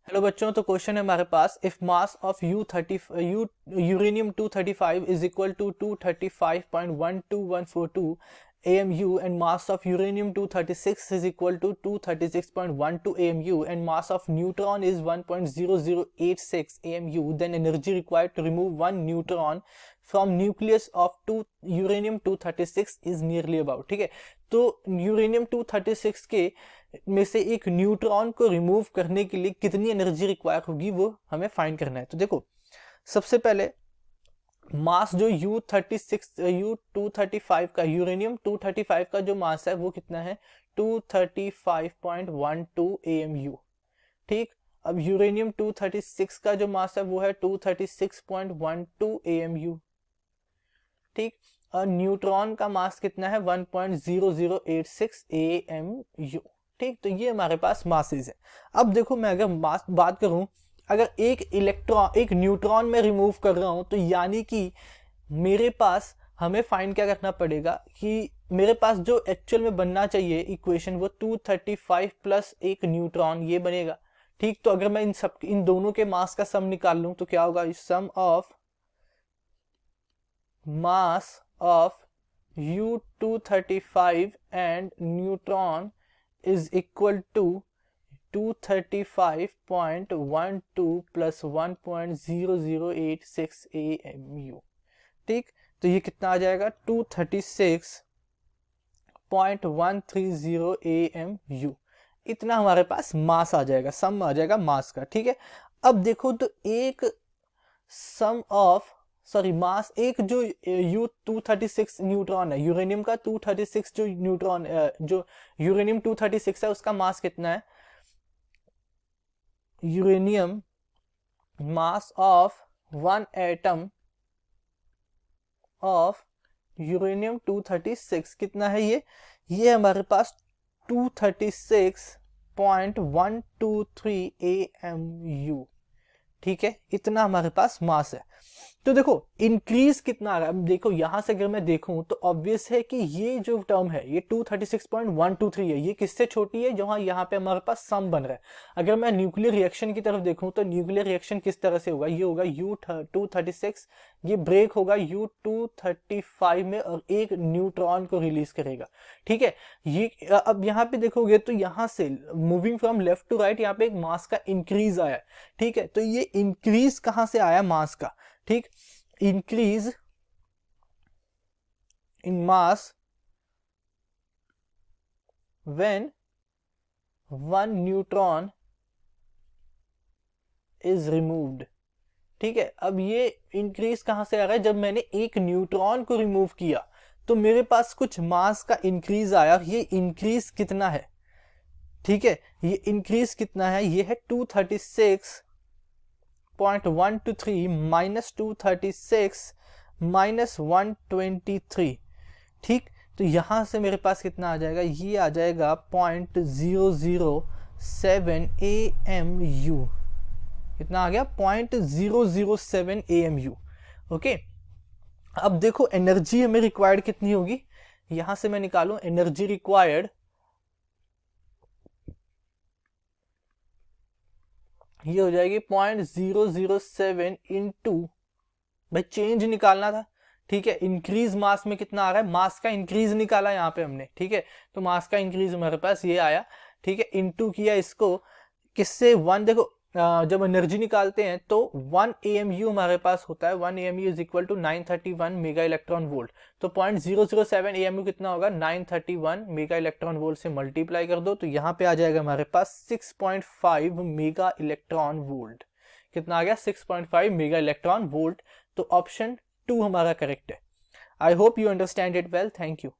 Hello बच्चों, तो question है हमारे पास, if mass of uranium 235 is equal to 235.12142 AMU and mass of uranium 236 is equal to 236.12 AMU and mass of neutron is 1.0086 AMU, then energy required to remove one neutron from nucleus of uranium 236 is nearly about। ठीक है, तो uranium 236 के में से एक neutron को remove करने के लिए कितनी एनर्जी रिक्वायर होगी वो हमें फाइंड करना है। तो देखो, सबसे पहले मास जो U235 का, यूरेनियम 235 का जो मास है वो कितना है, 235.12 AMU। ठीक, अब यूरेनियम 236 का जो मास है वो है 236.12 AMU। ठीक, और न्यूट्रॉन का मास कितना है, 1.0086 AMU। ठीक, तो ये हमारे पास मासेस है। अब देखो, मैं अगर मास बात करूं, अगर एक न्यूट्रॉन में रिमूव कर रहा हूं, तो यानी कि मेरे पास हमें फाइंड क्या करना पड़ेगा कि मेरे पास जो एक्चुअल में बनना चाहिए इक्वेशन, वो 235 प्लस एक न्यूट्रॉन ये बनेगा। ठीक, तो अगर मैं इन दोनों के मास का सम निकाल लूं तो क्या होगा, सम of mass of U235 and neutron is equal to 235.12 plus 1.0086 AMU। ठीक, तो ये कितना आ जाएगा, 236.130 AMU। इतना हमारे पास मास आ जाएगा, सम आ जाएगा मास का। ठीक है, अब देखो तो मास एक जो U236 न्यूट्रॉन है, यूरेनियम का 236 जो न्यूट्रॉन जो यूरेनियम 236 है उसका मास कितना है, uranium mass of one atom of uranium 236 कितना है, ये हमारे पास 236.123 AMU। ठीक है, इतना हमारे पास मास है। तो देखो इंक्रीज कितना आ रहा है। अब देखो यहां से अगर मैं देखूं तो ऑब्वियस है कि ये जो टर्म है ये 236.123 है, ये किससे छोटी है, जहां यहाँ पे हमारे पास सम बन रहा है। अगर मैं न्यूक्लियर रिएक्शन की तरफ देखूं तो न्यूक्लियर रिएक्शन किस तरह से होगा, ये होगा U236, ये ब्रेक होगा U235 में और एक न्यूट्रॉन को रिलीज करेगा। ठीक है, ये अब यहाँ पे देखोगे तो यहाँ से moving from left to right यहाँ पे एक मास का इंक्रीज आया। ठीक है, तो ये इंक्रीज कहां से आया, मास का। ठीक, increase in mass when one neutron is removed. ठीक है, अब ये इंक्रीज कहां से आ रहा है, जब मैंने एक न्यूट्रॉन को रिमूव किया तो मेरे पास कुछ मास का इंक्रीज आया। ये इंक्रीज कितना है, ठीक है, ये इंक्रीज कितना है, ये है 236.123 माइनस 236 माइनस 123। ठीक, तो यहां से मेरे पास कितना आ जाएगा, ये आ जाएगा 0.007 AMU। कितना आ गया, 0.007 AMU। ओके, अब देखो एनर्जी हमें रिक्वायर्ड कितनी होगी, यहां से मैं निकालूं एनर्जी रिक्वायर्ड, ये हो जाएगी 0.007 इंटू, भाई चेंज निकालना था। ठीक है, इंक्रीज मास में कितना आ रहा है, मास का इंक्रीज निकाला यहाँ पे हमने। ठीक है, तो मास का इंक्रीज हमारे पास ये आया। ठीक है, इंटू किया इसको किससे, 1, देखो जब एनर्जी निकालते हैं तो 1 AMU हमारे पास होता है, 1 AMU is equal to 931 mega electron volt. तो 0.007 AMU कितना होगा, 931 मेगा इलेक्ट्रॉन वोल्ट से मल्टीप्लाई कर दो तो यहाँ पे आ जाएगा हमारे पास 6.5 मेगा इलेक्ट्रॉन वोल्ट। कितना आ गया, 6.5 मेगा इलेक्ट्रॉन वोल्ट। तो ऑप्शन 2 हमारा करेक्ट है। I hope you understand it well. Thank you.